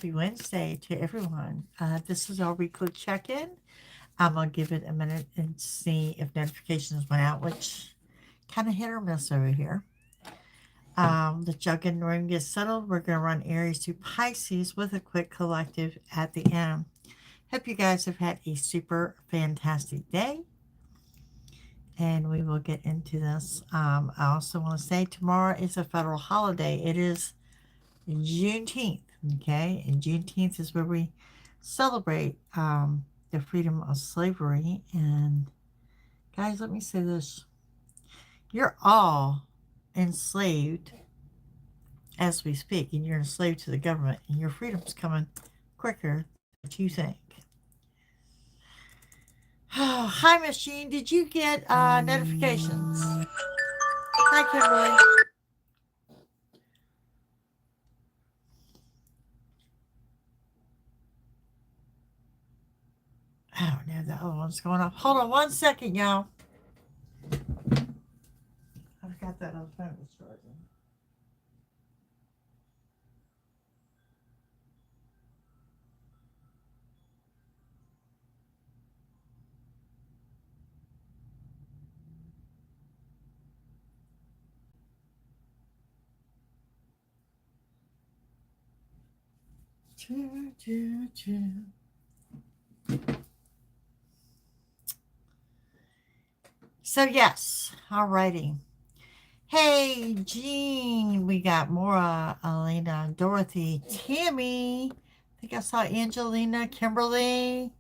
happy Wednesday to everyone. This is our weekly check-in. I'm going to give it a minute and see if notifications went out, which kind of hit or miss over here. The check-in room gets settled. We're going to run Aries to Pisces with a quick collective at the end. Hope you guys have had a super fantastic day. And we will get into this. I also want to say tomorrow is a federal holiday. It is Juneteenth, okay? And Juneteenth is where we celebrate the freedom of slavery. And guys, let me say this. You're all enslaved as we speak, and you're enslaved to the government, and your freedom's coming quicker than you think. Oh, hi, Miss Jean. Did you get notifications? Hi, Kimberly. I don't know. The other one's going off. Hold on 1 second, y'all. I've got that on the phone. It's charging. So yes, alrighty. Hey, Jean, we got Maura, Elena, Dorothy, Tammy. I think I saw Angelina, Kimberly.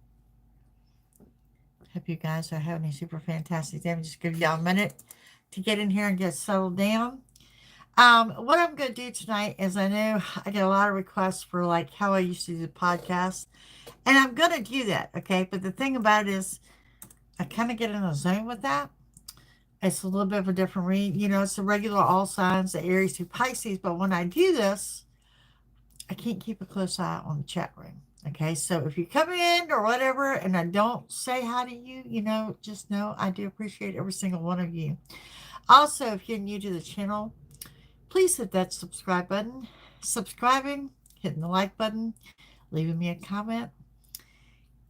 Hope you guys are having a super fantastic day. I'm just give y'all a minute to get in here and get settled down. What I'm going to do tonight is I know I get a lot of requests for like how I used to do the podcast. And I'm going to do that, okay? But the thing about it is I kind of get in a zone with that. It's a little bit of a different read. You know, it's the regular all signs, the Aries to Pisces. But when I do this, I can't keep a close eye on the chat room. Okay, so if you come in or whatever and I don't say hi to you, you know, just know I do appreciate every single one of you. Also, if you're new to the channel, please hit that subscribe button. Subscribing, hitting the like button, leaving me a comment.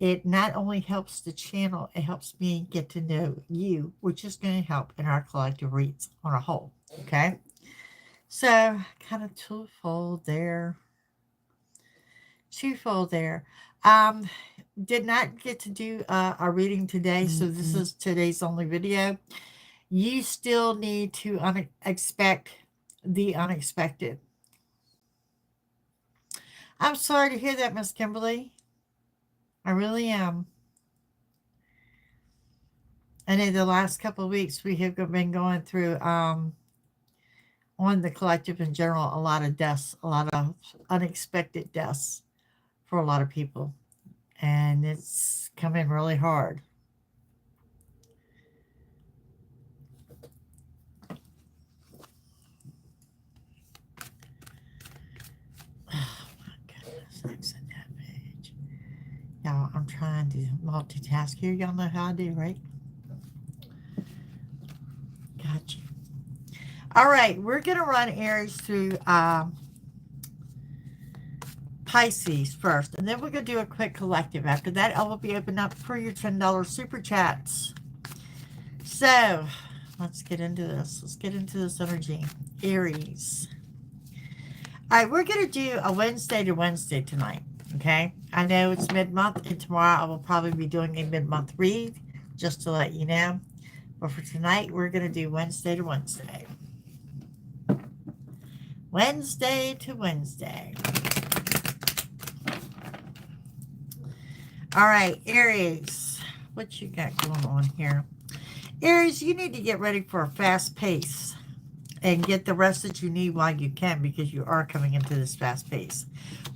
It not only helps the channel, it helps me get to know you, which is going to help in our collective reads on a whole. Okay, so kind of twofold there. Did not get to do a reading today, so this is today's only video. You still need to expect the unexpected. I'm sorry to hear that, Miss Kimberly. I really am. I know the last couple of weeks we have been going through on the collective in general a lot of deaths, a lot of unexpected deaths for a lot of people, and it's coming really hard. Oh my goodness, exit that page. Y'all, I'm trying to multitask here. Y'all know how I do, right? Gotcha. All right, we're going to run Aries through Pisces first, and then we're going to do a quick collective. After that, I will be opening up for your $10 super chats. So, let's get into this. Let's get into this energy. Aries. All right, we're going to do a Wednesday to Wednesday tonight, okay? I know it's mid-month, and tomorrow I will probably be doing a mid-month read, just to let you know. But for tonight, we're going to do Wednesday to Wednesday. Wednesday to Wednesday. All right, Aries, what you got going on here? Aries, you need to get ready for a fast pace and get the rest that you need while you can, because you are coming into this fast pace.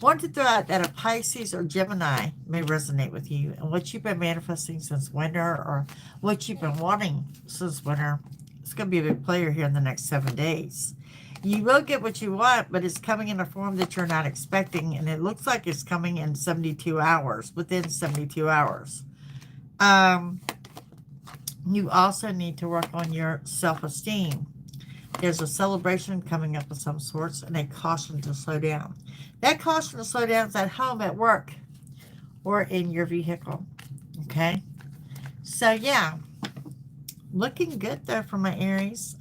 Want to throw out that a Pisces or Gemini may resonate with you, and what you've been manifesting since winter, or what you've been wanting since winter. It's going to be a big player here in the next 7 days. You will get what you want, but it's coming in a form that you're not expecting, and it looks like it's coming in 72 hours, within 72 hours. You also need to work on your self-esteem. There's a celebration coming up of some sorts and a caution to slow down. That caution to slow down is at home, at work, or in your vehicle. Okay? So, yeah. Looking good, though, for my Aries.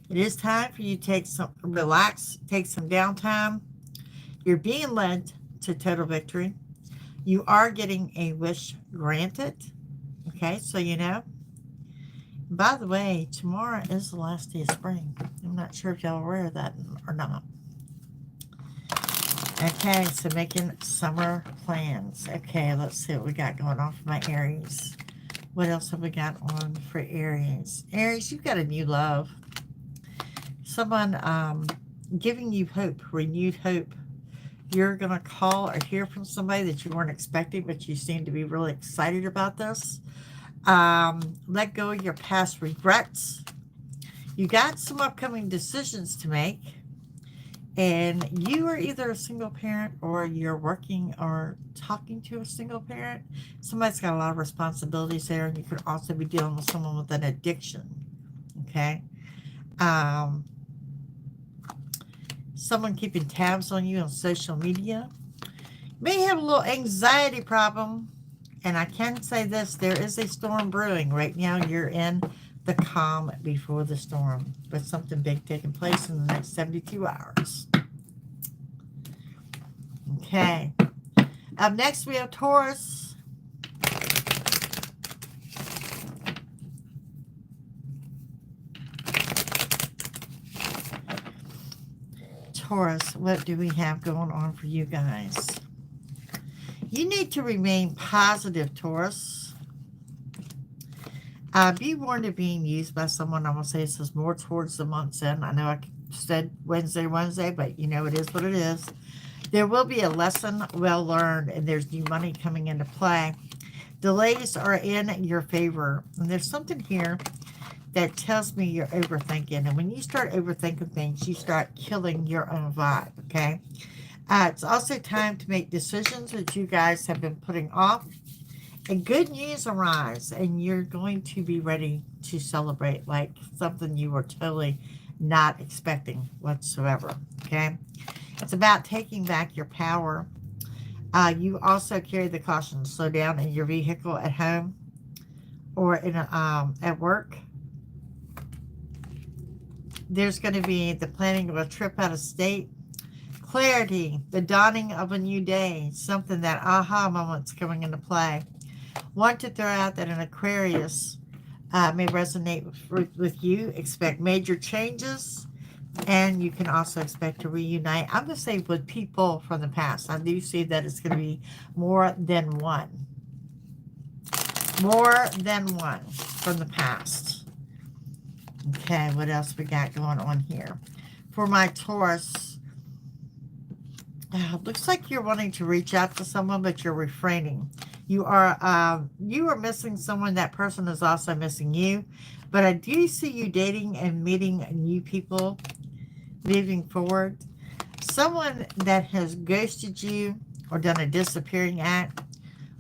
It is time for you to relax, take some downtime. You're being led to total victory. You are getting a wish granted. Okay, so you know. By the way, tomorrow is the last day of spring. I'm not sure if y'all are aware of that or not. Okay, so making summer plans. Okay, let's see what we got going on for my Aries. What else have we got on for Aries? Aries, you've got a new love. Someone giving you hope, renewed hope. You're going to call or hear from somebody that you weren't expecting, but you seem to be really excited about this. Let go of your past regrets. You got some upcoming decisions to make. And you are either a single parent or you're working or talking to a single parent. Somebody's got a lot of responsibilities there, and you could also be dealing with someone with an addiction. Okay? Someone keeping tabs on you on social media. You may have a little anxiety problem. And I can say this, there is a storm brewing. Right now you're in the calm before the storm, but something big taking place in the next 72 hours. Okay. Up next we have Taurus. Taurus, what do we have going on for you guys? You need to remain positive, Taurus. Be warned of being used by someone. I'm going to say this is more towards the month's end. I know I said Wednesday, but you know it is what it is. There will be a lesson well learned, and there's new money coming into play. Delays are in your favor. And there's something here that tells me you're overthinking. And when you start overthinking things, you start killing your own vibe, okay? It's also time to make decisions that you guys have been putting off. And good news arise, and you're going to be ready to celebrate like something you were totally not expecting whatsoever, okay? It's about taking back your power. You also carry the caution to slow down in your vehicle at home or in at work. There's going to be the planning of a trip out of state. Clarity, the dawning of a new day, something that aha moment's coming into play. Want to throw out that an Aquarius may resonate with you. Expect major changes, and you can also expect to reunite. I'm going to say with people from the past. I do see that it's going to be more than one. More than one from the past. Okay, what else we got going on here? For my Taurus, looks like you're wanting to reach out to someone, but you're refraining. You are missing someone. That person is also missing you. But I do see you dating and meeting new people moving forward. Someone that has ghosted you or done a disappearing act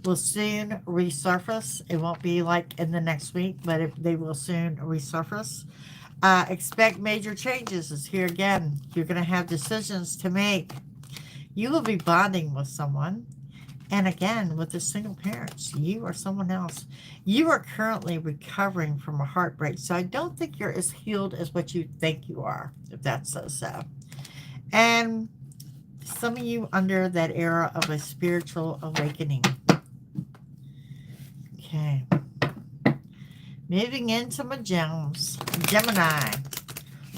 will soon resurface. It won't be like in the next week, but they will soon resurface. Expect major changes. Is here again. You're going to have decisions to make. You will be bonding with someone. And again, with the single parents, you or someone else, you are currently recovering from a heartbreak. So I don't think you're as healed as what you think you are, if that's so. And some of you under that era of a spiritual awakening. Okay. Moving into my gems. Gemini.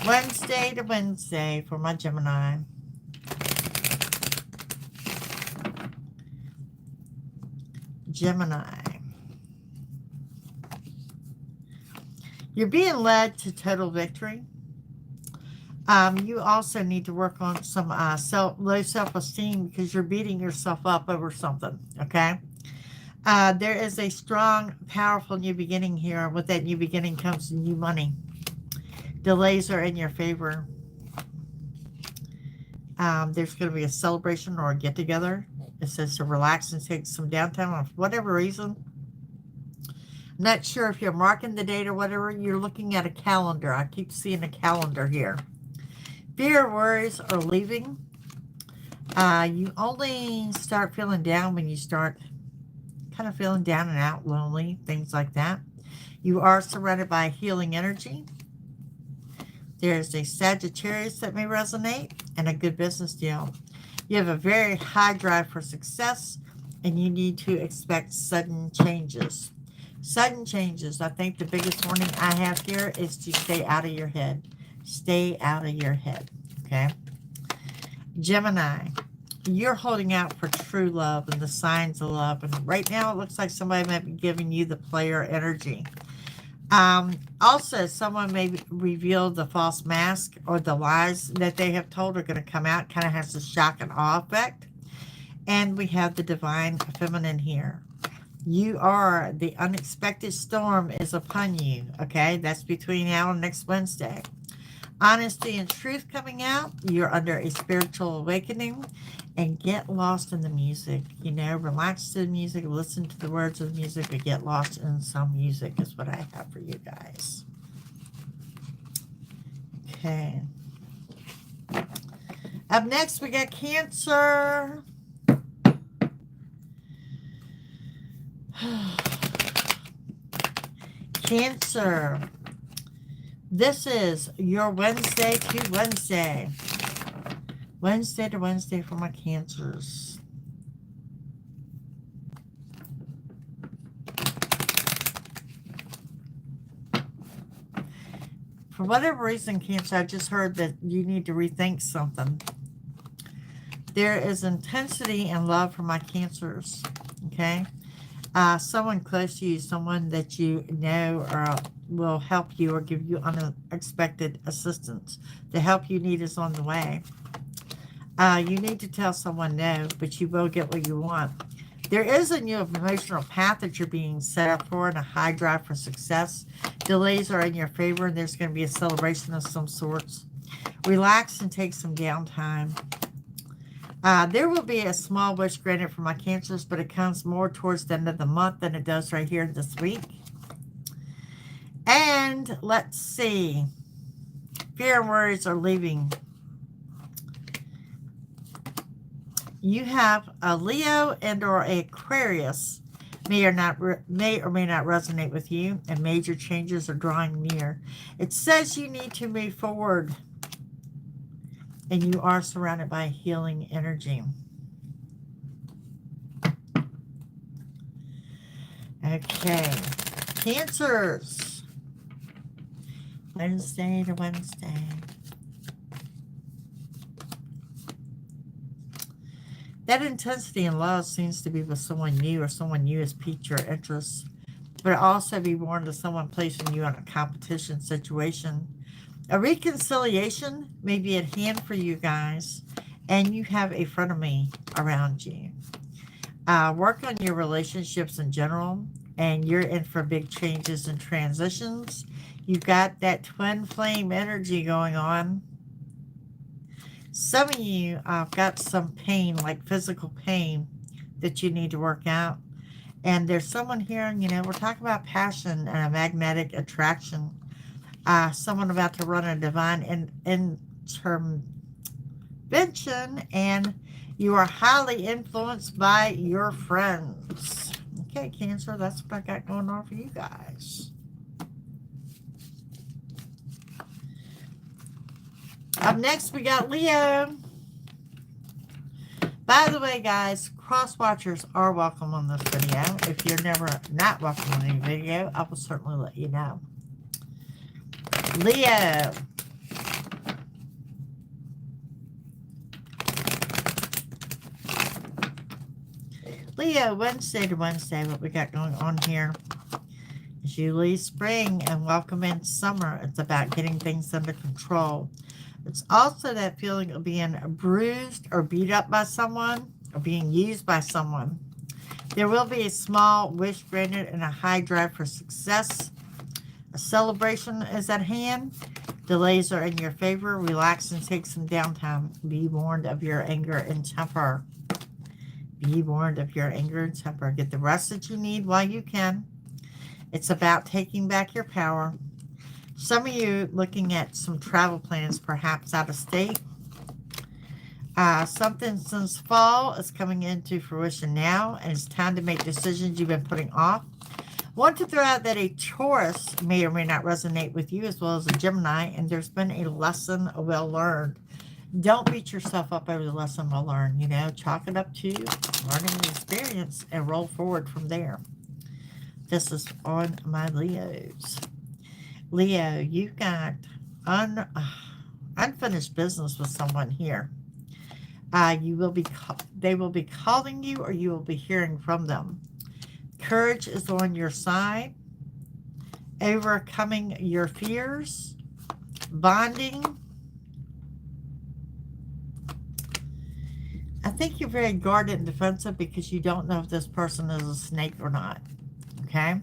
Wednesday to Wednesday for my Gemini. Gemini. You're being led to total victory. You also need to work on some low self-esteem because you're beating yourself up over something, okay? There is a strong, powerful new beginning here. With that new beginning comes new money. Delays are in your favor. There's going to be a celebration or a get-together. It says to relax and take some downtime for whatever reason. I'm not sure if you're marking the date or whatever. You're looking at a calendar. I keep seeing a calendar here. Fear, worries are leaving. You only start feeling down when you start kind of feeling down and out, lonely, things like that. You are surrounded by healing energy. There's a Sagittarius that may resonate and a good business deal. You have a very high drive for success, and you need to expect sudden changes. Sudden changes. I think the biggest warning I have here is to stay out of your head. Stay out of your head. Okay? Gemini, you're holding out for true love and the signs of love. And right now it looks like somebody might be giving you the player energy. Also, someone may reveal the false mask or the lies that they have told are going to come out. Kind of has a shock and awe effect. And we have the divine feminine here. You are, the unexpected storm is upon you. Okay, that's between now and next Wednesday. Honesty and truth coming out. You're under a spiritual awakening. And get lost in the music. You know, relax to the music, listen to the words of the music, and get lost in some music is what I have for you guys. Okay. Up next, we got Cancer. Cancer. This is your Wednesday to Wednesday. Wednesday to Wednesday for my Cancers. For whatever reason, Cancer, I just heard that you need to rethink something. There is intensity and love for my Cancers. Okay? Someone close to you, someone that you know or will help you or give you unexpected assistance. The help you need is on the way. You need to tell someone no, but you will get what you want. There is a new emotional path that you're being set up for and a high drive for success. Delays are in your favor, and there's going to be a celebration of some sorts. Relax and take some downtime. There will be a small wish granted for my Cancers, but it comes more towards the end of the month than it does right here this week. And let's see. Fear and worries are leaving. You have a Leo and or a Aquarius may or may not resonate with you, and major changes are drawing near. It says you need to move forward, and you are surrounded by healing energy. Okay, Cancers. Wednesday to Wednesday. That intensity in love seems to be with someone new, or someone new has piqued your interest. But also be warned of someone placing you in a competition situation. A reconciliation may be at hand for you guys, and you have a frenemy around you. Work on your relationships in general, and you're in for big changes and transitions. You've got that twin flame energy going on. Some of you have got some pain, like physical pain, that you need to work out. And there's someone here, you know, we're talking about passion and a magnetic attraction. Someone about to run a divine intervention, and you are highly influenced by your friends. Okay, Cancer, that's what I got going on for you guys. Up next, we got Leo. By the way, guys, cross watchers are welcome on this video. If you're never not welcome on any video, I will certainly let you know. Leo. Leo, Wednesday to Wednesday, what we got going on here is you leave spring and welcome in summer. It's about getting things under control. It's also that feeling of being bruised or beat up by someone or being used by someone. There will be a small wish granted and a high drive for success. A celebration is at hand. Delays are in your favor. Relax and take some downtime. Be warned of your anger and temper. Be warned of your anger and temper. Get the rest that you need while you can. It's about taking back your power. Some of you looking at some travel plans, perhaps out of state. Something since fall is coming into fruition now, and it's time to make decisions you've been putting off. Want to throw out that a Taurus may or may not resonate with you, as well as a Gemini, and there's been a lesson well learned. Don't beat yourself up over the lesson well learned. You know, chalk it up to learning the experience and roll forward from there. This is on my Leos. Leo, you've got unfinished business with someone here. They will be calling you, or you will be hearing from them. Courage is on your side. Overcoming your fears. Bonding. I think you're very guarded and defensive because you don't know if this person is a snake or not. Okay?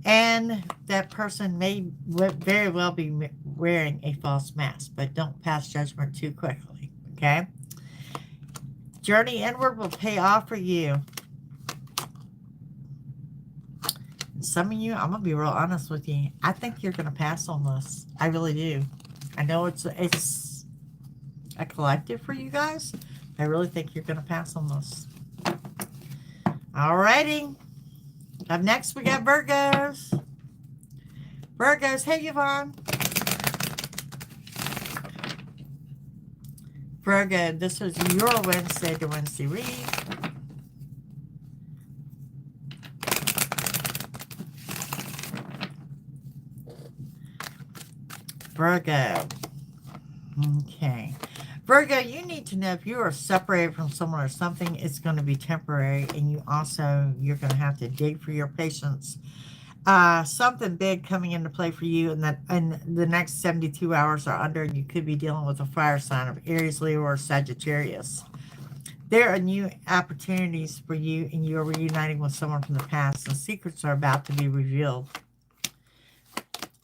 And that person may very well be wearing a false mask, but don't pass judgment too quickly. Okay? Journey inward will pay off for you. Some of you, I'm going to be real honest with you. I think you're going to pass on this. I really do. I know it's a collective for you guys. I really think you're going to pass on this. Alrighty. Up next, we got Virgos. Virgos, hey, Yvonne. Virgo, this is your Wednesday to Wednesday read. Virgo. Okay. Virgo, you need to know if you are separated from someone or something, it's going to be temporary, and you're going to have to dig for your patience. Something big coming into play for you, and that in the next 72 hours or under, you could be dealing with a fire sign of Aries, Leo, or Sagittarius. There are new opportunities for you, and you are reuniting with someone from the past, and secrets are about to be revealed.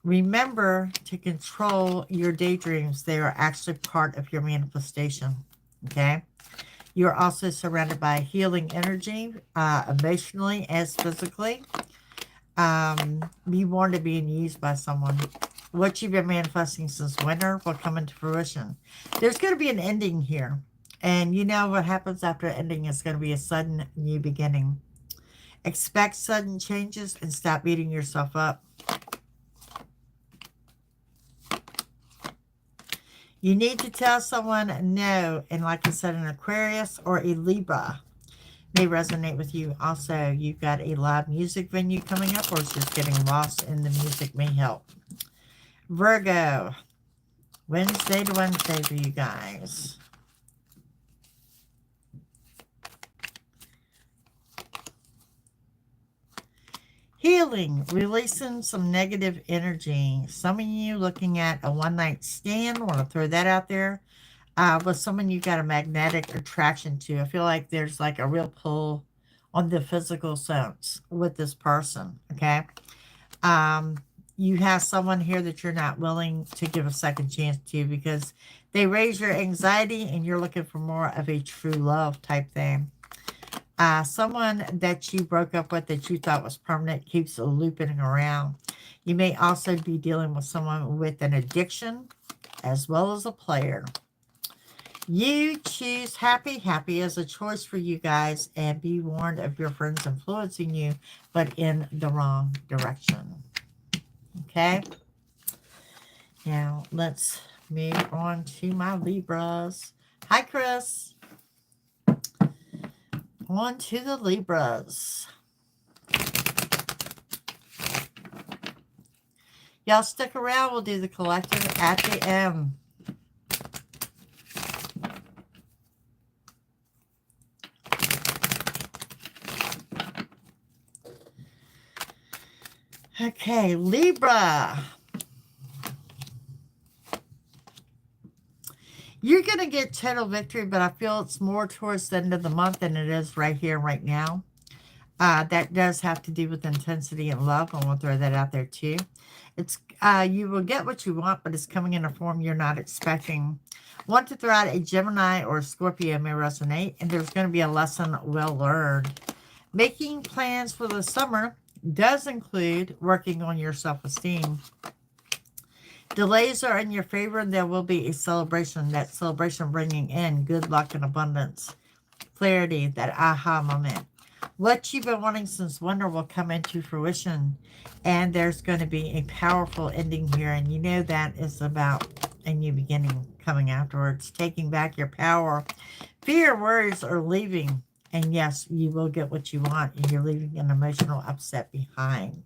Remember to control your daydreams. They are actually part of your manifestation. Okay? You're also surrounded by healing energy, emotionally as physically. Be warned of being used by someone. What you've been manifesting since winter will come into fruition. There's going to be an ending here. And you know what happens after ending is going to be a sudden new beginning. Expect sudden changes and stop beating yourself up. You need to tell someone no, and like I said, an Aquarius or a Libra may resonate with you. Also, you've got a live music venue coming up, or it's just getting lost in the music may help. Virgo, Wednesday to Wednesday for you guys. Healing, releasing some negative energy. Some of you looking at a one-night stand, want to throw that out there. With someone you got a magnetic attraction to. I feel like there's like a real pull on the physical sense with this person, okay? You have someone here that you're not willing to give a second chance to because they raise your anxiety and you're looking for more of a true love type thing. Someone that you broke up with that you thought was permanent keeps looping around. You may also be dealing with someone with an addiction as well as a player. You choose happy. Happy is a choice for you guys, and be warned of your friends influencing you, but in the wrong direction. Okay? Now, let's move on to my Libras. Hi, Chris. On to the Libras. Y'all stick around. We'll do the collective at the end. Okay, Libra. You're going to get total victory, but I feel it's more towards the end of the month than it is right here, right now. That does have to do with intensity and love. I want to throw that out there too. It's you will get what you want, but it's coming in a form you're not expecting. Want to throw out a Gemini or a Scorpio may resonate, and there's going to be a lesson well learned. Making plans for the summer does include working on your self-esteem. Delays are in your favor, and there will be a celebration. That celebration bringing in good luck and abundance, clarity, that aha moment. What you've been wanting since winter will come into fruition, and there's going to be a powerful ending here, and you know that is about a new beginning coming afterwards, taking back your power. Fear and worries are leaving, and yes, you will get what you want, and you're leaving an emotional upset behind.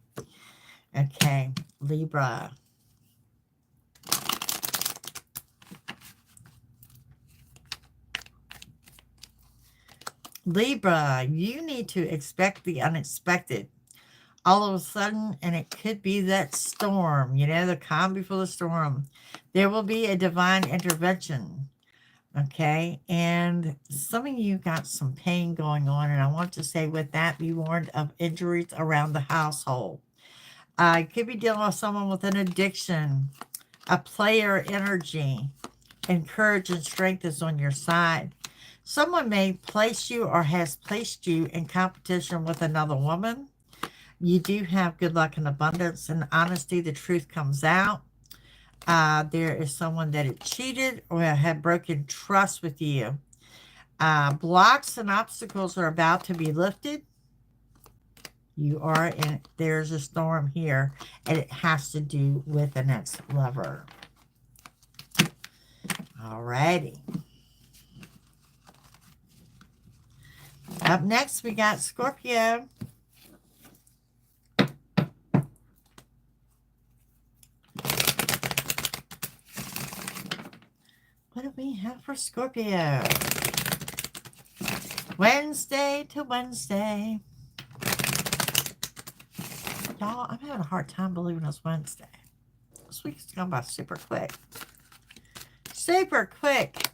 Okay, Libra. Libra, you need to expect the unexpected all of a sudden, and it could be that storm, the calm before the storm. There will be a divine intervention, okay? And some of you got some pain going on, and I want to say with that, be warned of injuries around the household. You could be dealing with someone with an addiction, a player energy, and courage and strength is on your side. Someone may place you or has placed you in competition with another woman. You do have good luck and abundance and honesty. The truth comes out. There is someone that had cheated or had broken trust with you. Blocks and obstacles are about to be lifted. There's a storm here, and it has to do with the next lover. Alrighty. Up next, we got Scorpio. What do we have for Scorpio? Wednesday to Wednesday. Y'all, I'm having a hard time believing it's Wednesday. This week's gone by super quick. Super quick.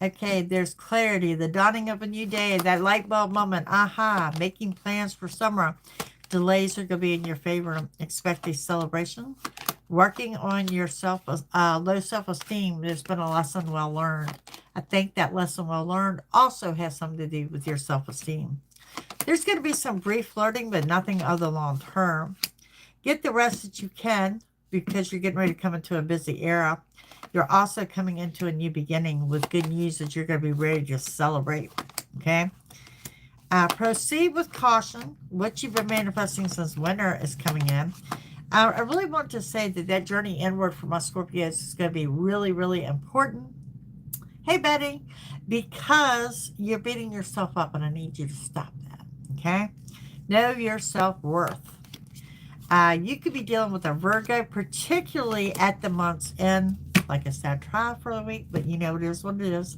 Okay, there's clarity, the dawning of a new day, that light bulb moment, aha, making plans for summer. Delays are going to be in your favor. Expect a celebration. Working on your low self-esteem. There's been a lesson well learned. I think that lesson well learned also has something to do with your self-esteem. There's going to be some brief flirting, but nothing other long term. Get the rest that you can, because you're getting ready to come into a busy era. You're also coming into a new beginning with good news that you're going to be ready to celebrate. Okay? Proceed with caution. What you've been manifesting since winter is coming in. I really want to say that journey inward for my Scorpios is going to be really, really important. Hey, Betty, because you're beating yourself up, and I need you to stop that. Okay? Know your self-worth. You could be dealing with a Virgo, particularly at the month's end. Like I said, try for a week, but it is what it is.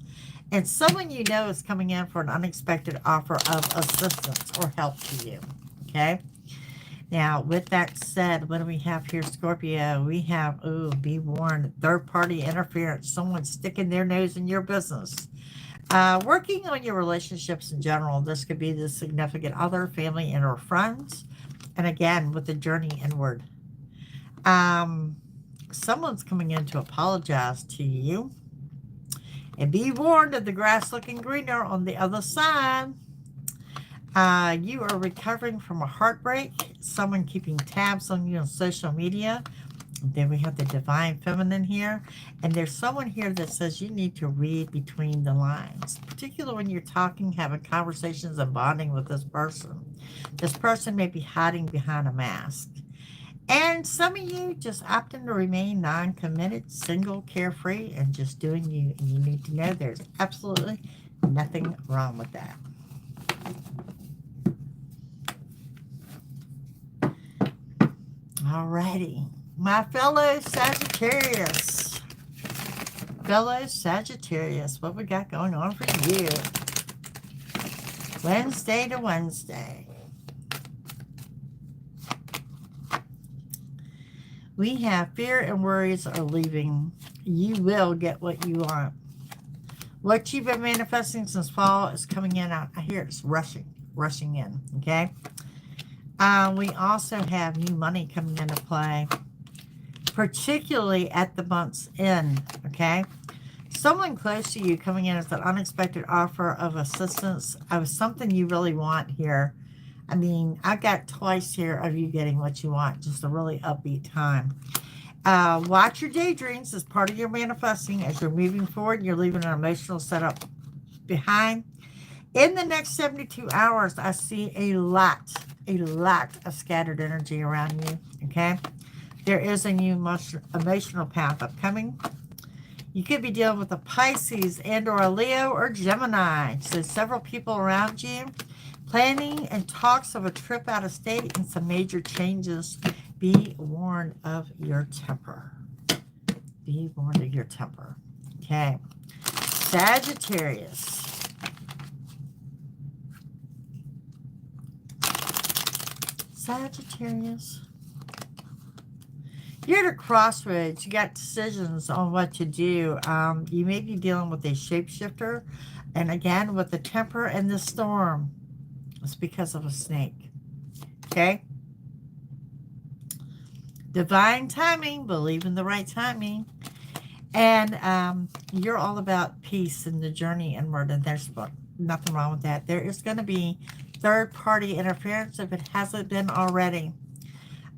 And someone is coming in for an unexpected offer of assistance or help to you. Okay? Now, with that said, what do we have here, Scorpio? We have, be warned, third-party interference. Someone sticking their nose in your business. Working on your relationships in general. This could be the significant other, family, and or friends. And again, with the journey inward. Someone's coming in to apologize to you. And be warned of the grass looking greener on the other side. You are recovering from a heartbreak. Someone keeping tabs on you on social media. Then we have the divine feminine here. And there's someone here that says you need to read between the lines. Particularly when you're talking, having conversations, and bonding with this person. This person may be hiding behind a mask. And some of you just opting to remain non-committed, single, carefree, and just doing you. And you need to know there's absolutely nothing wrong with that. Alrighty. My fellow Sagittarius. What we got going on for you? Wednesday to Wednesday. We have fear and worries are leaving. You will get what you want. What you've been manifesting since fall is coming in. I hear it's rushing in, okay? We also have new money coming into play, particularly at the month's end, okay? Someone close to you coming in as an unexpected offer of assistance of something you really want here. I mean, I got twice here of you getting what you want. Just a really upbeat time. Watch your daydreams as part of your manifesting. As you're moving forward, you're leaving an emotional setup behind. In the next 72 hours, I see a lot of scattered energy around you. Okay? There is a new emotional path upcoming. You could be dealing with a Pisces and or a Leo or Gemini. So several people around you. Planning and talks of a trip out of state and some major changes. Be warned of your temper. Be warned of your temper. Okay. Sagittarius. Sagittarius. You're at a crossroads. You got decisions on what to do. You may be dealing with a shapeshifter. And again, with the temper and the storm. It's because of a snake. Okay? Divine timing. Believe in the right timing. And you're all about peace and the journey inward. And there's nothing wrong with that. There is going to be third-party interference if it hasn't been already.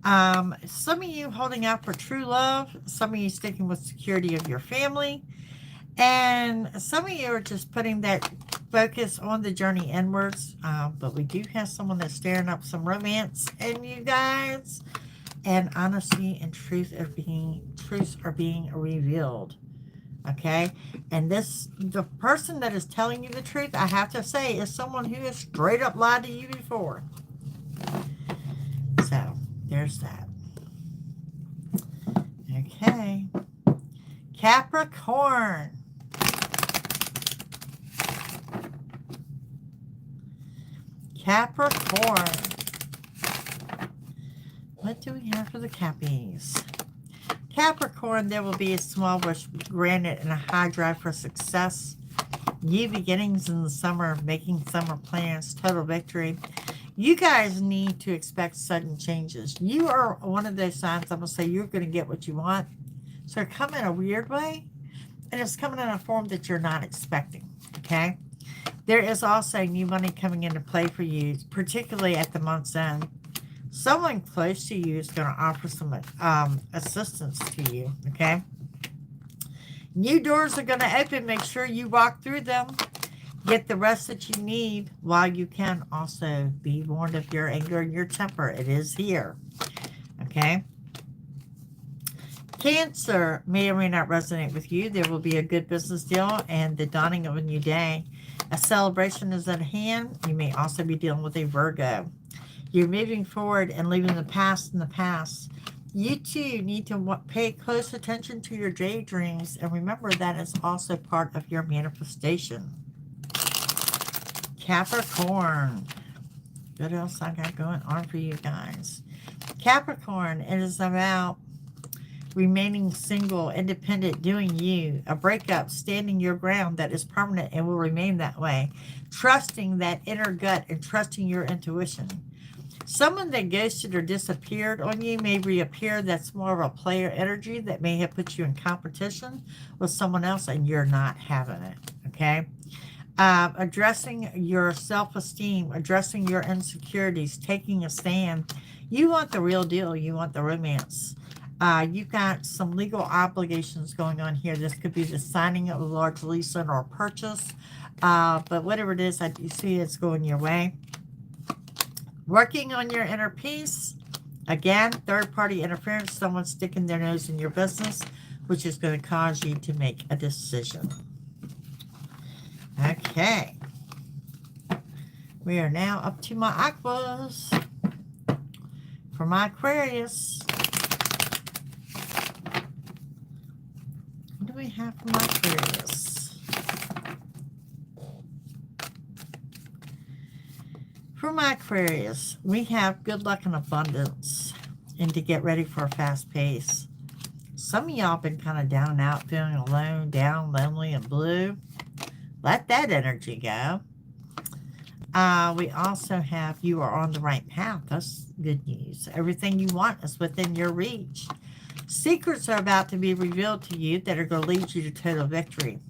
Some of you holding out for true love. Some of you sticking with security of your family. And some of you are just putting that focus on the journey inwards. But we do have someone that's stirring up some romance in you guys. And honesty and truths are being revealed. Okay? And the person that is telling you the truth, I have to say, is someone who has straight up lied to you before. So, there's that. Okay. Capricorn. Capricorn. What do we have for the Cappies? Capricorn, there will be a small wish granted and a high drive for success. New beginnings in the summer, making summer plans, total victory. You guys need to expect sudden changes. You are one of those signs, I'm going to say, you're going to get what you want. So it come in a weird way, and it's coming in a form that you're not expecting, okay? There is also new money coming into play for you, particularly at the month's end. Someone close to you is going to offer some assistance to you, okay? New doors are going to open. Make sure you walk through them. Get the rest that you need while you can. Also, be warned of your anger and your temper. It is here, okay? Cancer may or may not resonate with you. There will be a good business deal and the dawning of a new day. A celebration is at hand. You may also be dealing with a Virgo. You're moving forward and leaving the past in the past. You too need to pay close attention to your daydreams, and remember that is also part of your manifestation. Capricorn. What else I got going on for you guys? Capricorn, it is about remaining single, independent, doing you, a breakup, standing your ground that is permanent and will remain that way, trusting that inner gut and trusting your intuition. Someone that ghosted or disappeared on you may reappear. That's more of a player energy that may have put you in competition with someone else and you're not having it, okay? Addressing your self-esteem, addressing your insecurities, taking a stand. You want the real deal. You want the romance. You've got some legal obligations going on here. This could be the signing of a large lease or a purchase. But whatever it is, you see it's going your way. Working on your inner peace. Again, third-party interference. Someone sticking their nose in your business, which is going to cause you to make a decision. Okay. We are now up to my Aquas. For my Aquarius. What do we have for my Aquarius? For my Aquarius, we have good luck and abundance and to get ready for a fast pace. Some of y'all been kind of down and out, feeling alone, down, lonely, and blue. Let that energy go. We also have you are on the right path. That's good news. Everything you want is within your reach. Secrets are about to be revealed to you that are going to lead you to total victory.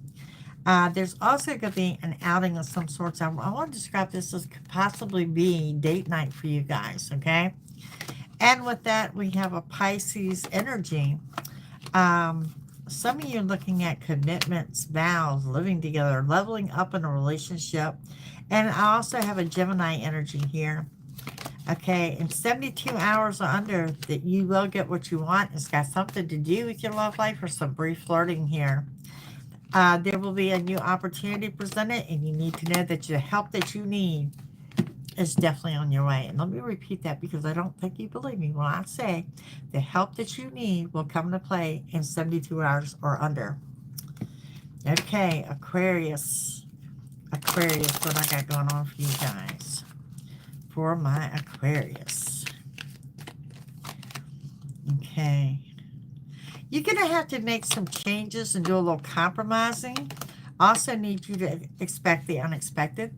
There's also going to be an outing of some sorts. I want to describe this as could possibly be date night for you guys, okay? And with that, we have a Pisces energy. Some of you are looking at commitments, vows, living together, leveling up in a relationship. And I also have a Gemini energy here. Okay, in 72 hours or under, that you will get what you want. It's got something to do with your love life or some brief flirting here. There will be a new opportunity presented, and you need to know that the help that you need is definitely on your way. And let me repeat that because I don't think you believe me when I say the help that you need will come into play in 72 hours or under. Okay, Aquarius. Aquarius, what I got going on for you guys? For my Aquarius. Okay. You're going to have to make some changes and do a little compromising. Also need you to expect the unexpected.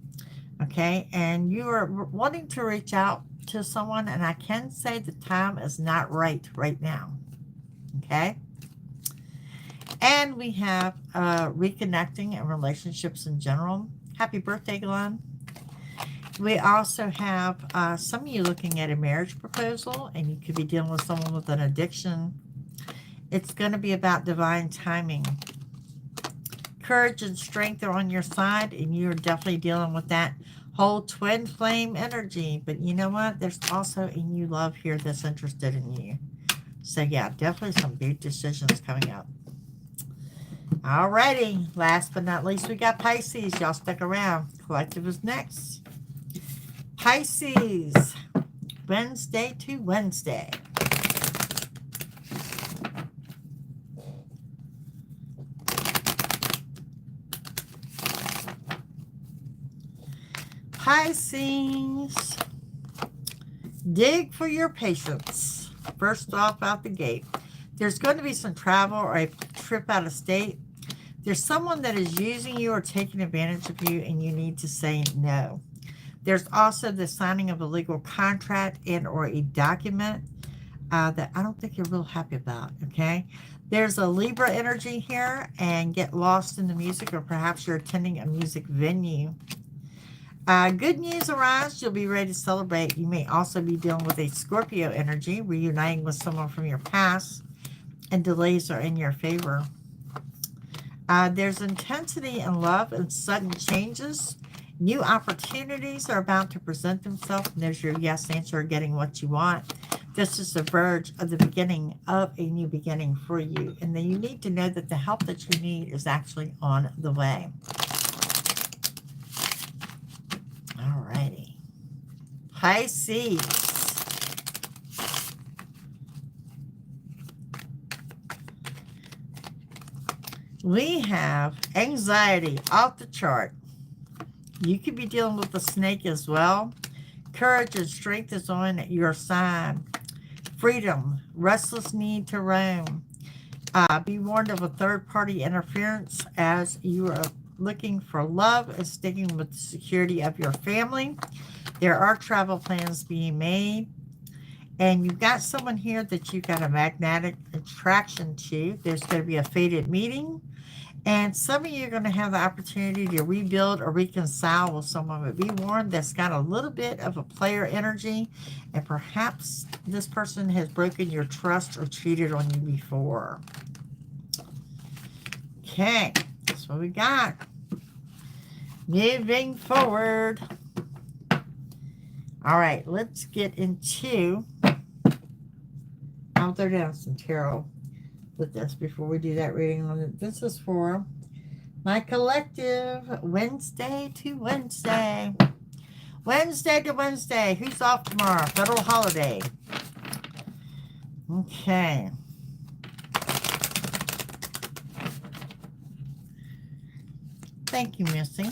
Okay. And you are wanting to reach out to someone, and I can say the time is not right now. Okay. And we have reconnecting and relationships in general. Happy birthday, Glenn. We also have some of you looking at a marriage proposal, and you could be dealing with someone with an addiction. It's going to be about divine timing. Courage and strength are on your side, and you're definitely dealing with that whole twin flame energy. But you know what? There's also a new love here that's interested in you. So yeah, definitely some big decisions coming up. Alrighty, last but not least, we got Pisces. Y'all stick around. Collective is next. Pisces, Wednesday to Wednesday. Pisces, dig for your patience. First off out the gate, there's going to be some travel or a trip out of state. There's someone that is using you or taking advantage of you, and you need to say no. There's also the signing of a legal contract and or a document that I don't think you're real happy about, okay? There's a Libra energy here, and get lost in the music, or perhaps you're attending a music venue. Good news arise. You'll be ready to celebrate. You may also be dealing with a Scorpio energy, reuniting with someone from your past, and delays are in your favor. There's intensity in love and sudden changes. New opportunities are about to present themselves, and there's your yes answer, getting what you want. This is the verge of the beginning of a new beginning for you. And then you need to know that the help that you need is actually on the way. Alrighty. Pisces. We have anxiety off the chart. You could be dealing with a snake as well. Courage and strength is on your side. Freedom, restless need to roam. Be warned of a third-party interference as you are looking for love and sticking with the security of your family. There are travel plans being made. And you've got someone here that you've got a magnetic attraction to. There's going to be a fated meeting. And some of you are going to have the opportunity to rebuild or reconcile with someone. But be warned, that's got a little bit of a player energy. And perhaps this person has broken your trust or cheated on you before. Okay, that's what we got. Moving forward. All right, let's get into... I'll throw down some tarot with this before we do that reading. This is for my collective, Wednesday to Wednesday. Wednesday to Wednesday. Who's off tomorrow? Federal holiday. Okay. Thank you, Missy.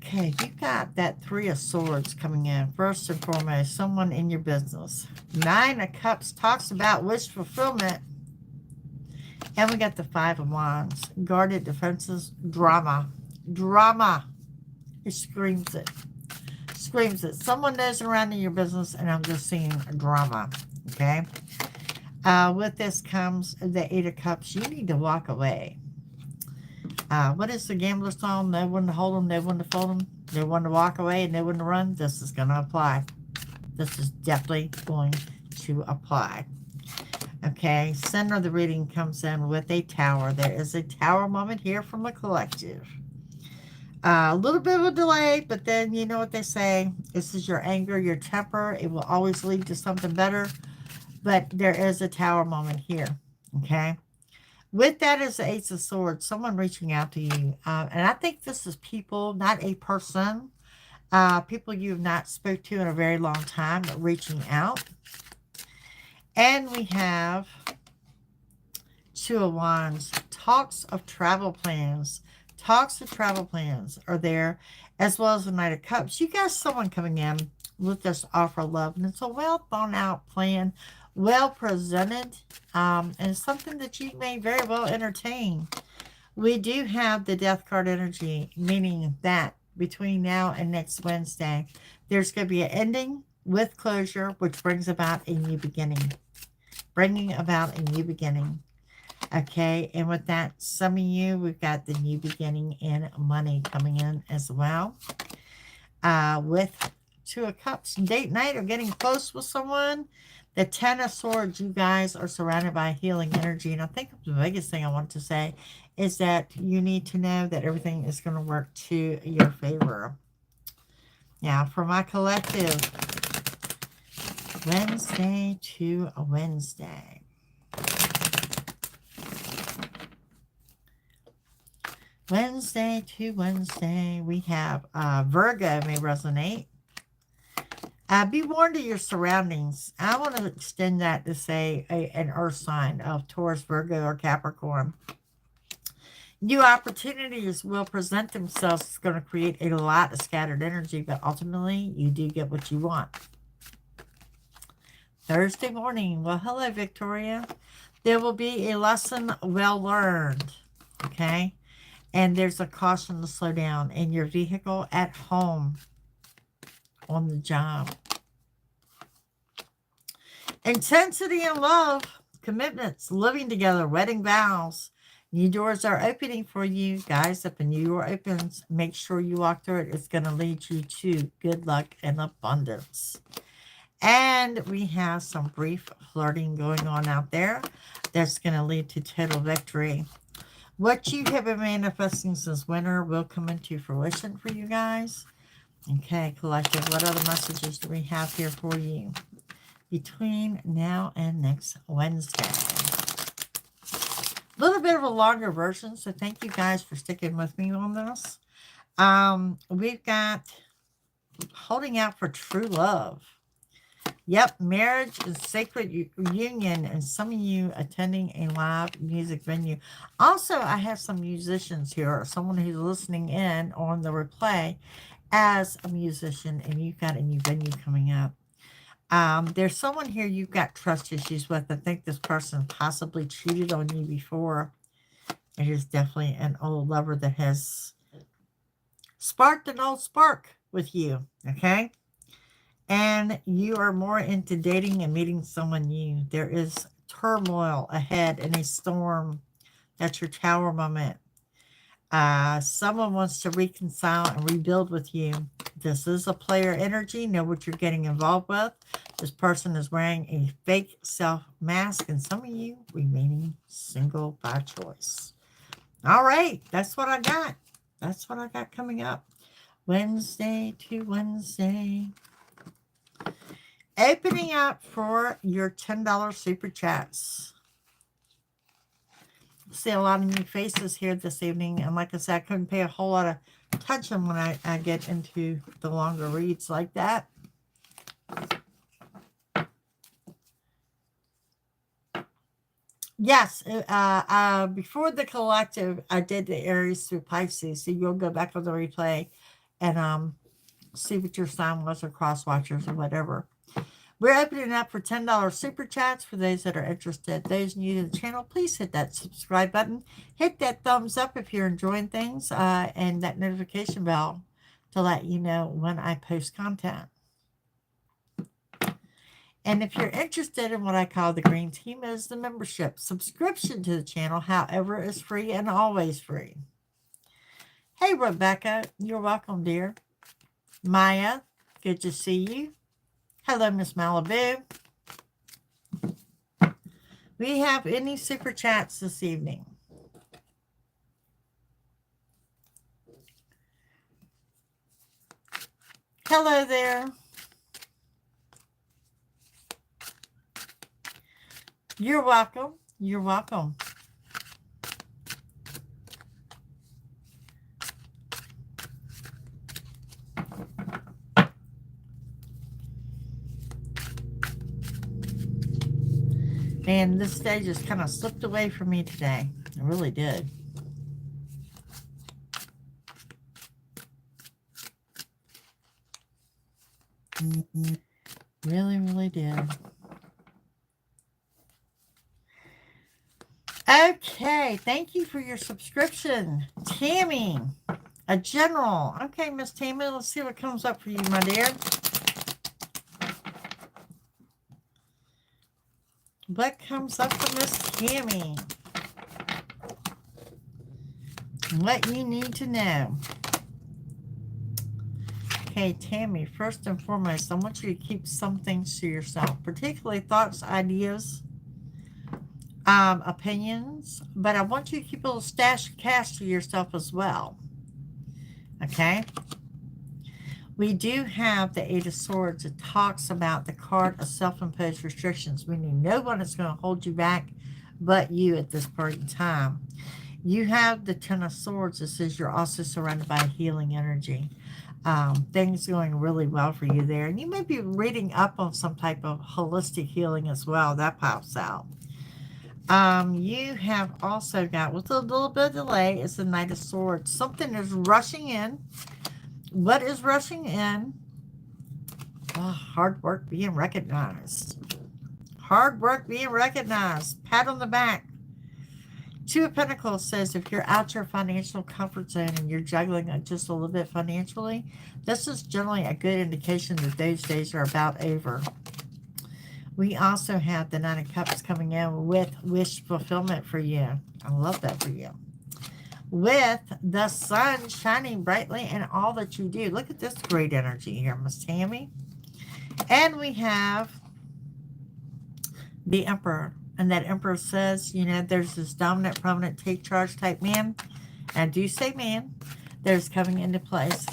Okay, you got that Three of Swords coming in. First and foremost, someone in your business. Nine of Cups talks about wish fulfillment. And we got the Five of Wands. Guarded defenses, drama. Drama. It screams it. Screams it. Someone knows around in your business, and I'm just seeing drama. Okay? With this comes the Eight of Cups. You need to walk away. What is the gambler song? No one to hold them, no one to fold them, no one to walk away, and no one to run. This is going to apply. This is definitely going to apply. Okay, center of the reading comes in with a tower. There is a tower moment here from the collective. A little bit of a delay, but then you know what they say. This is your anger, your temper. It will always lead to something better. But there is a tower moment here. Okay. With that is the Ace of Swords. Someone reaching out to you. And I think this is people, not a person. People you have not spoke to in a very long time, but reaching out. And we have Two of Wands. Talks of travel plans. Talks of travel plans are there, as well as the Knight of Cups. You got someone coming in with this offer of love, and it's a well thought out plan, well presented, and something that you may very well entertain. We do have the Death card energy, meaning that between now and next Wednesday, there's going to be an ending with closure, which brings about a new beginning. Bringing about a new beginning. Okay, and with that, some of you, we've got the new beginning in money coming in as well. With Two of Cups, date night or getting close with someone. The Ten of Swords, you guys are surrounded by healing energy. And I think the biggest thing I want to say is that you need to know that everything is going to work to your favor. Now, for my collective, Wednesday to Wednesday. Wednesday to Wednesday, we have Virgo may resonate. Be warned of your surroundings. I want to extend that to say an earth sign of Taurus, Virgo, or Capricorn. New opportunities will present themselves. It's going to create a lot of scattered energy, but ultimately, you do get what you want. Thursday morning. Well, hello, Victoria. There will be a lesson well learned. Okay? And there's a caution to slow down in your vehicle, at home, on the job. Intensity and love, commitments, living together, wedding vows. New doors are opening for you. Guys, if a new door opens, make sure you walk through it. It's going to lead you to good luck and abundance. And we have some brief flirting going on out there. That's going to lead to total victory. What you have been manifesting since winter will come into fruition for you guys. Okay, collective, what other messages do we have here for you between now and next Wednesday? A little bit of a longer version, so thank you guys for sticking with me on this. We've got holding out for true love. Yep, marriage and sacred union, and some of you attending a live music venue. Also, I have some musicians here, or someone who's listening in on the replay as a musician, and you've got a new venue coming up. There's someone here you've got trust issues with. I think this person possibly cheated on you before. It is definitely an old lover that has sparked an old spark with you, okay? And you are more into dating and meeting someone new. There is turmoil ahead and a storm. That's your tower moment. Someone wants to reconcile and rebuild with you. This is a player energy. Know what you're getting involved with. This person is wearing a fake self mask, and some of you remaining single by choice. All right, that's what I got. That's what I got coming up. Wednesday to Wednesday. Opening up for your $10 super chats. See a lot of new faces here this evening. And like I said, I couldn't pay a whole lot of attention when I get into the longer reads like that. Yes, before the collective, I did the Aries through Pisces. So you'll go back on the replay and see what your sign was, or cross watchers or whatever. We're opening up for $10 super chats for those that are interested. Those new to the channel, please hit that subscribe button. Hit that thumbs up if you're enjoying things, and that notification bell to let you know when I post content. And if you're interested in what I call the green team, is the membership. Subscription to the channel, however, is free and always free. Hey, Rebecca. You're welcome, dear. Maya, good to see you. Hello, Miss Malibu. We have any super chats this evening? Hello there. You're welcome. You're welcome. Man, this day just kind of slipped away from me today. It really did. Really, really did. Okay, thank you for your subscription. Tammy, a general. Okay, Miss Tammy, let's see what comes up for you, my dear. What comes up for Miss Tammy? What you need to know. Okay, Tammy, first and foremost, I want you to keep some things to yourself, particularly thoughts, ideas, opinions, but I want you to keep a little stash of cash to yourself as well. Okay? We do have the Eight of Swords. It talks about the card of self-imposed restrictions, meaning no one is going to hold you back but you at this point in time. You have the Ten of Swords. It says you're also surrounded by healing energy. Things going really well for you there. And you may be reading up on some type of holistic healing as well. That pops out. You have also got, with a little bit of delay, is the Knight of Swords. Something is rushing in. What is rushing in? Oh, hard work being recognized. Hard work being recognized. Pat on the back. Two of Pentacles says if you're out your financial comfort zone and you're juggling just a little bit financially, this is generally a good indication that those days are about over. We also have the Nine of Cups coming in with wish fulfillment for you. I love that for you. With the sun shining brightly in all that you do. Look at this great energy here, Miss Tammy. And we have the Emperor. And that Emperor says, you know, there's this dominant, prominent, take charge type man. And I do say man. There's coming into place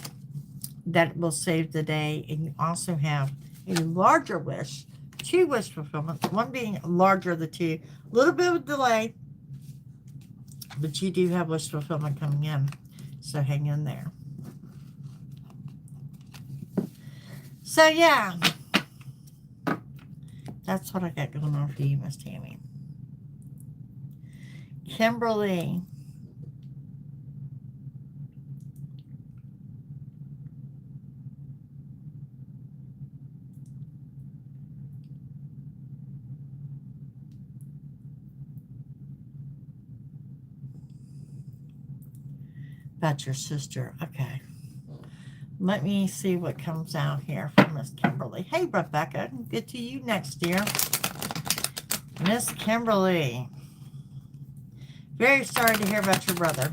that will save the day. And you also have a larger wish. Two wish fulfillments. One being larger of the two. A little bit of delay. But you do have wish fulfillment coming in. So hang in there. So yeah. That's what I got going on for you, Miss Tammy. Kimberly. About your sister. Okay. Let me see what comes out here from Miss Kimberly. Hey, Rebecca. Get to you next, dear. Miss Kimberly. Very sorry to hear about your brother.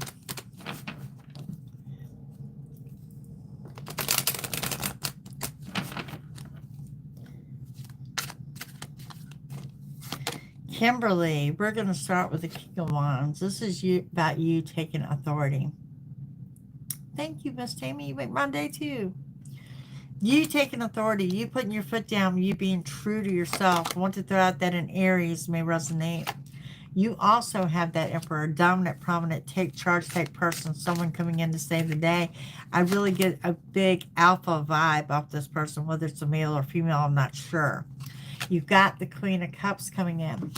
Kimberly, we're going to start with the King of Wands. This is about you taking authority. Thank you, Miss Tammy. You make my day too. You taking authority, you putting your foot down, you being true to yourself. I want to throw out that in Aries may resonate. You also have that Emperor, dominant, prominent, take charge type person, someone coming in to save the day. I really get a big alpha vibe off this person, whether it's a male or female, I'm not sure. You've got the Queen of Cups coming in.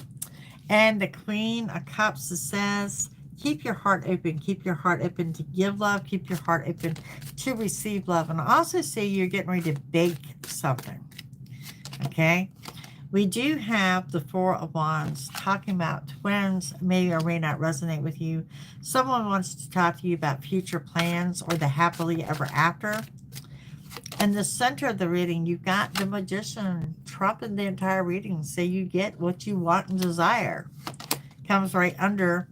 And the Queen of Cups says, keep your heart open. Keep your heart open to give love. Keep your heart open to receive love. And I also see you're getting ready to bake something. Okay? We do have the Four of Wands talking about twins, may or may not resonate with you. Someone wants to talk to you about future plans or the happily ever after. In the center of the reading, you've got the Magician trumping the entire reading. So you get what you want and desire. Comes right under,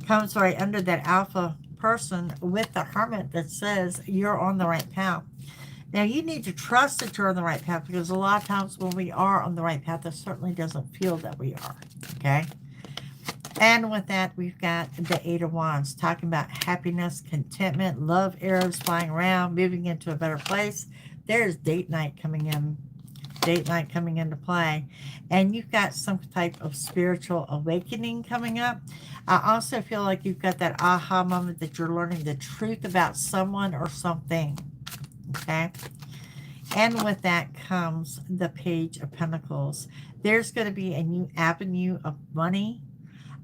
comes right under that Alpha person with the Hermit that says you're on the right path. Now, you need to trust that you're on the right path, because a lot of times when we are on the right path, it certainly doesn't feel that we are, okay? And with that, we've got the Eight of Wands, talking about happiness, contentment, love arrows flying around, moving into a better place. There's date night coming in. Date night coming into play. And you've got some type of spiritual awakening coming up. I also feel like you've got that aha moment that you're learning the truth about someone or something. Okay? And with that comes the Page of Pentacles. There's going to be a new avenue of money,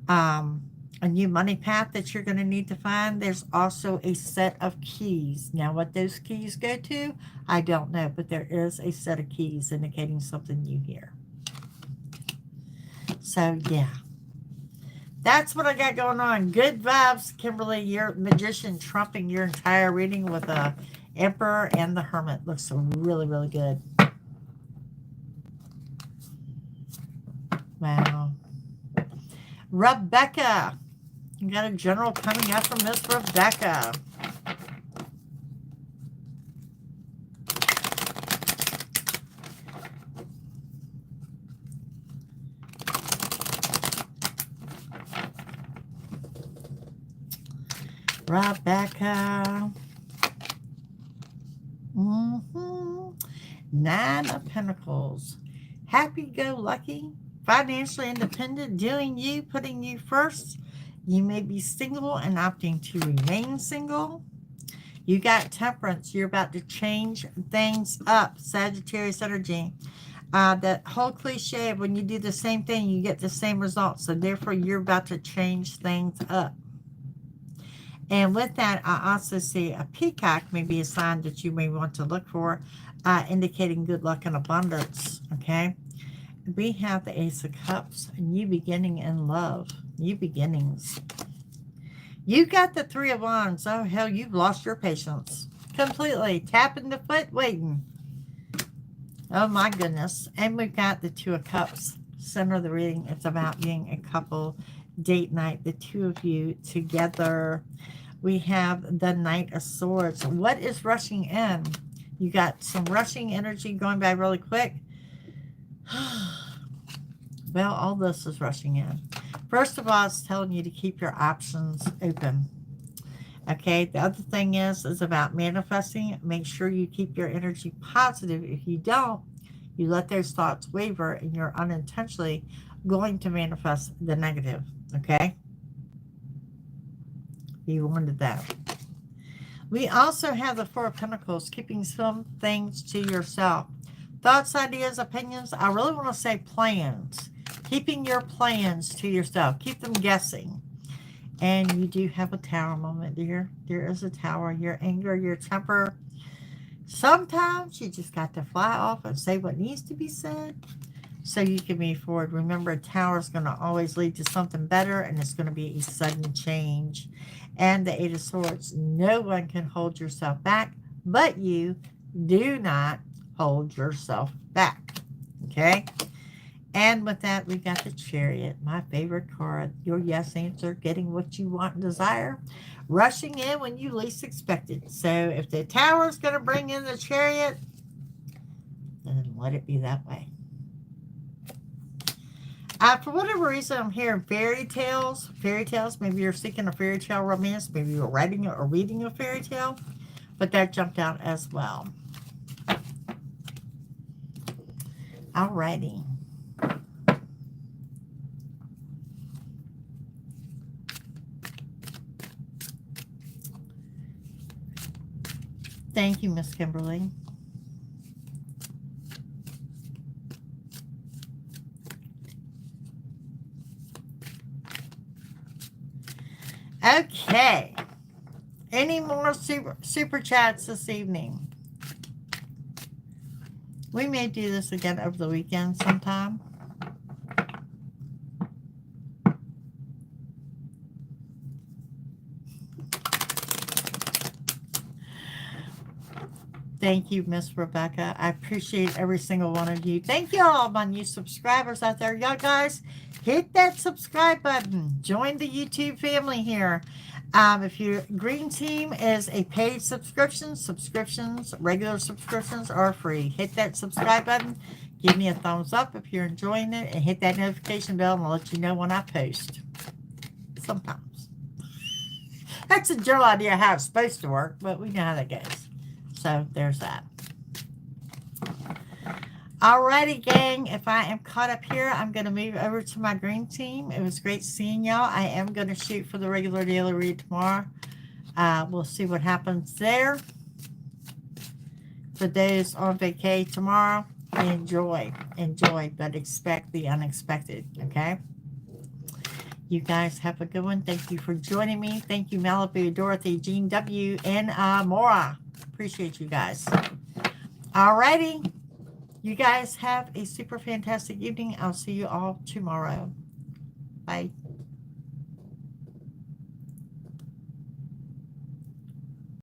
a new money path that you're going to need to find. There's also a set of keys. Now, what those keys go to, I don't know, but there is a set of keys indicating something new here. So, yeah. That's what I got going on. Good vibes, Kimberly. Your Magician trumping your entire reading with a Emperor and the Hermit. Looks really, really good. Wow. Rebecca. You got a general coming up from Miss Rebecca. Rebecca. Nine of Pentacles. Happy-go-lucky, financially independent, doing you, putting you first. You may be single and opting to remain single. You got Temperance. You're about to change things up. Sagittarius energy. That whole cliche of when you do the same thing, you get the same results. So therefore, you're about to change things up. And with that, I also see a peacock, maybe a sign that you may want to look for, indicating good luck and abundance, okay? We have the Ace of Cups, new beginning in love, new beginnings. You got the Three of Wands. Oh, hell, you've lost your patience completely. Tapping the foot, waiting. Oh, my goodness. And we've got the Two of Cups, center of the reading. It's about being a couple, date night, the two of you together. We have the Knight of Swords. What is rushing in? You got some rushing energy going by really quick. Well, all this is rushing in. First of all, it's telling you to keep your options open. Okay, the other thing is about manifesting. Make sure you keep your energy positive. If you don't, you let those thoughts waver and you're unintentionally going to manifest the negative. Okay? You wanted that. We also have the Four of Pentacles, keeping some things to yourself. Thoughts, ideas, opinions. I really want to say plans. Keeping your plans to yourself. Keep them guessing. And you do have a Tower moment, dear. There is a Tower. Your anger, your temper. Sometimes you just got to fly off and say what needs to be said so you can move forward. Remember, a Tower is going to always lead to something better, and it's going to be a sudden change. And the Eight of Swords. No one can hold yourself back, but you. Do not hold yourself back. Okay? And with that, we got the Chariot, my favorite card. Your yes answer, getting what you want and desire, rushing in when you least expect it. So if the Tower is going to bring in the Chariot, then let it be that way. For whatever reason, I'm hearing fairy tales. Fairy tales. Maybe you're seeking a fairy tale romance. Maybe you're writing or reading a fairy tale. But that jumped out as well. Alrighty. Thank you, Miss Kimberly. Okay. Any more super chats this evening? We may do this again over the weekend sometime. Thank you, Miss Rebecca. I appreciate every single one of you. Thank you all, my new subscribers out there. Y'all guys, hit that subscribe button. Join the YouTube family here. If your green team is a paid subscription, regular subscriptions are free. Hit that subscribe button. Give me a thumbs up if you're enjoying it. And hit that notification bell and I'll let you know when I post. Sometimes. That's a general idea how it's supposed to work, but we know how that goes. So there's that. Alrighty, gang. If I am caught up here, I'm going to move over to my green team. It was great seeing y'all. I am going to shoot for the regular daily read tomorrow. We'll see what happens there. For those on vacay tomorrow, enjoy, but expect the unexpected, okay? You guys have a good one. Thank you for joining me. Thank you, Malibu, Dorothy, Jean W., and Maura. Appreciate you guys. Alrighty. You guys have a super fantastic evening. I'll see you all tomorrow. Bye.